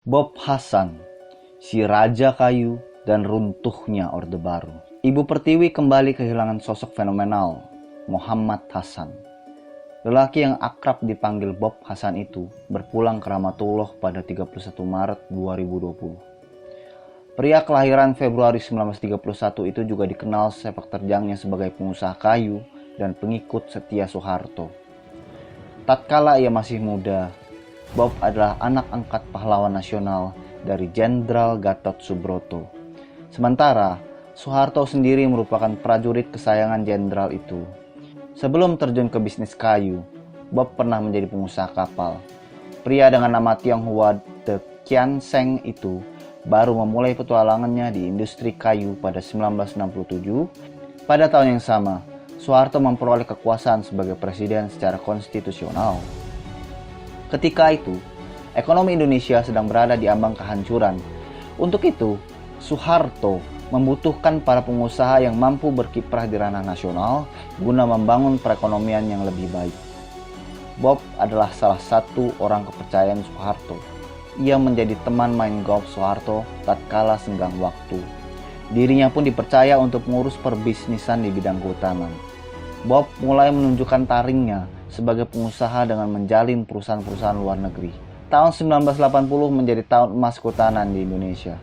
Bob Hasan, si Raja Kayu dan runtuhnya Orde Baru. Ibu Pertiwi kembali kehilangan sosok fenomenal, Muhammad Hasan. Lelaki yang akrab dipanggil Bob Hasan itu berpulang ke Rahmatullah pada 31 Maret 2020. Pria kelahiran Februari 1931 itu juga dikenal sepak terjangnya sebagai pengusaha kayu dan pengikut setia Soeharto. Tatkala ia masih muda, Bob adalah anak angkat pahlawan nasional dari Jenderal Gatot Subroto. Sementara, Soeharto sendiri merupakan prajurit kesayangan jenderal itu. Sebelum terjun ke bisnis kayu, Bob pernah menjadi pengusaha kapal. Pria dengan nama Tionghoa De Kian Seng itu baru memulai petualangannya di industri kayu pada 1967. Pada tahun yang sama, Soeharto memperoleh kekuasaan sebagai presiden secara konstitusional. Ketika itu, ekonomi Indonesia sedang berada di ambang kehancuran. Untuk itu, Soeharto membutuhkan para pengusaha yang mampu berkiprah di ranah nasional guna membangun perekonomian yang lebih baik. Bob adalah salah satu orang kepercayaan Soeharto. Ia menjadi teman main golf Soeharto tatkala senggang waktu. Dirinya pun dipercaya untuk mengurus perbisnisan di bidang kehutanan. Bob mulai menunjukkan taringnya sebagai pengusaha dengan menjalin perusahaan-perusahaan luar negeri. Tahun 1980 menjadi tahun emas kehutanan di Indonesia.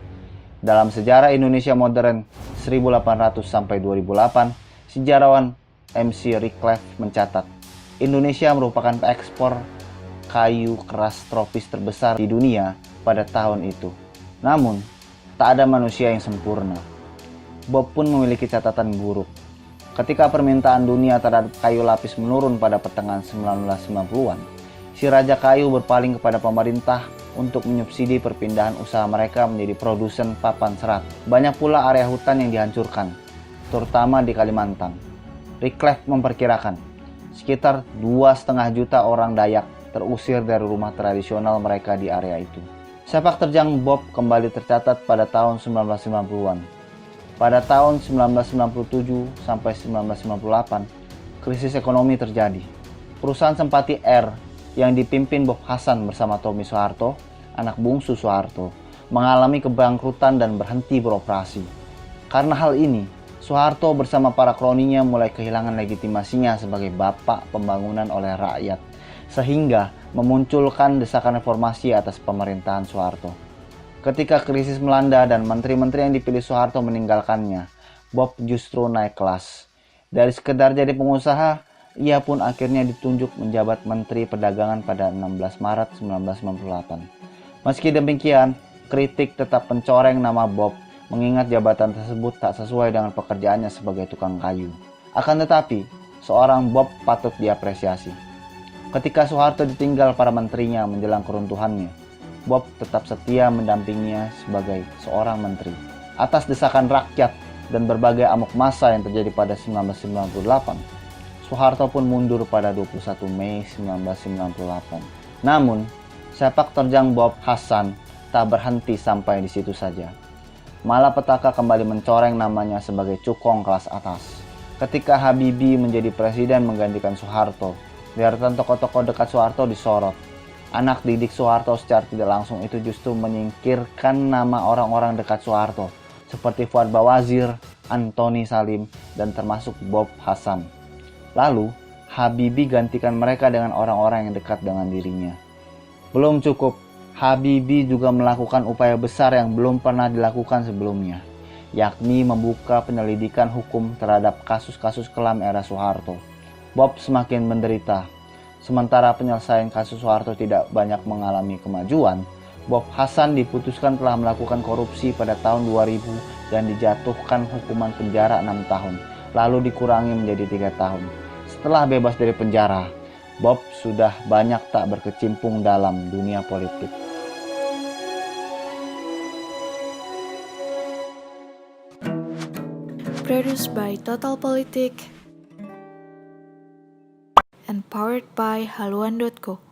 Dalam sejarah Indonesia modern 1800 sampai 2008, sejarawan MC Reclef mencatat, Indonesia merupakan ekspor kayu keras tropis terbesar di dunia pada tahun itu. Namun, tak ada manusia yang sempurna. Bob pun memiliki catatan buruk. Ketika permintaan dunia terhadap kayu lapis menurun pada pertengahan 1990-an, si Raja Kayu berpaling kepada pemerintah untuk menyubsidi perpindahan usaha mereka menjadi produsen papan serat. Banyak pula area hutan yang dihancurkan, terutama di Kalimantan. Reclef memperkirakan, sekitar 2,5 juta orang Dayak terusir dari rumah tradisional mereka di area itu. Sepak terjang Bob kembali tercatat pada tahun 1990-an. Pada tahun 1997 sampai 1998, krisis ekonomi terjadi. Perusahaan Sempati Air yang dipimpin Bob Hasan bersama Tommy Soeharto, anak bungsu Soeharto, mengalami kebangkrutan dan berhenti beroperasi. Karena hal ini, Soeharto bersama para kroninya mulai kehilangan legitimasinya sebagai bapak pembangunan oleh rakyat, sehingga memunculkan desakan reformasi atas pemerintahan Soeharto. Ketika krisis melanda dan menteri-menteri yang dipilih Soeharto meninggalkannya, Bob justru naik kelas. Dari sekedar jadi pengusaha, ia pun akhirnya ditunjuk menjabat Menteri Perdagangan pada 16 Maret 1998. Meski demikian, kritik tetap mencoreng nama Bob, mengingat jabatan tersebut tak sesuai dengan pekerjaannya sebagai tukang kayu. Akan tetapi, seorang Bob patut diapresiasi. Ketika Soeharto ditinggal para menterinya menjelang keruntuhannya, Bob tetap setia mendampinginya sebagai seorang menteri. Atas desakan rakyat dan berbagai amok massa yang terjadi pada 1998, Soeharto pun mundur pada 21 Mei 1998. Namun, sepak terjang Bob Hasan tak berhenti sampai di situ saja. Malapetaka kembali mencoreng namanya sebagai cukong kelas atas. Ketika Habibie menjadi presiden menggantikan Soeharto, deretan tokoh-tokoh dekat Soeharto disorot. Anak didik Soeharto secara tidak langsung itu justru menyingkirkan nama orang-orang dekat Soeharto seperti Fuad Bawazir, Antoni Salim, dan termasuk Bob Hasan. Lalu, Habibie gantikan mereka dengan orang-orang yang dekat dengan dirinya. Belum cukup, Habibie juga melakukan upaya besar yang belum pernah dilakukan sebelumnya, yakni membuka penyelidikan hukum terhadap kasus-kasus kelam era Soeharto. Bob semakin menderita. Sementara penyelesaian kasus Soeharto tidak banyak mengalami kemajuan, Bob Hasan diputuskan telah melakukan korupsi pada tahun 2000 dan dijatuhkan hukuman penjara 6 tahun, lalu dikurangi menjadi 3 tahun. Setelah bebas dari penjara, Bob sudah banyak tak berkecimpung dalam dunia politik. Produced by Total Politik and powered by haluan.co.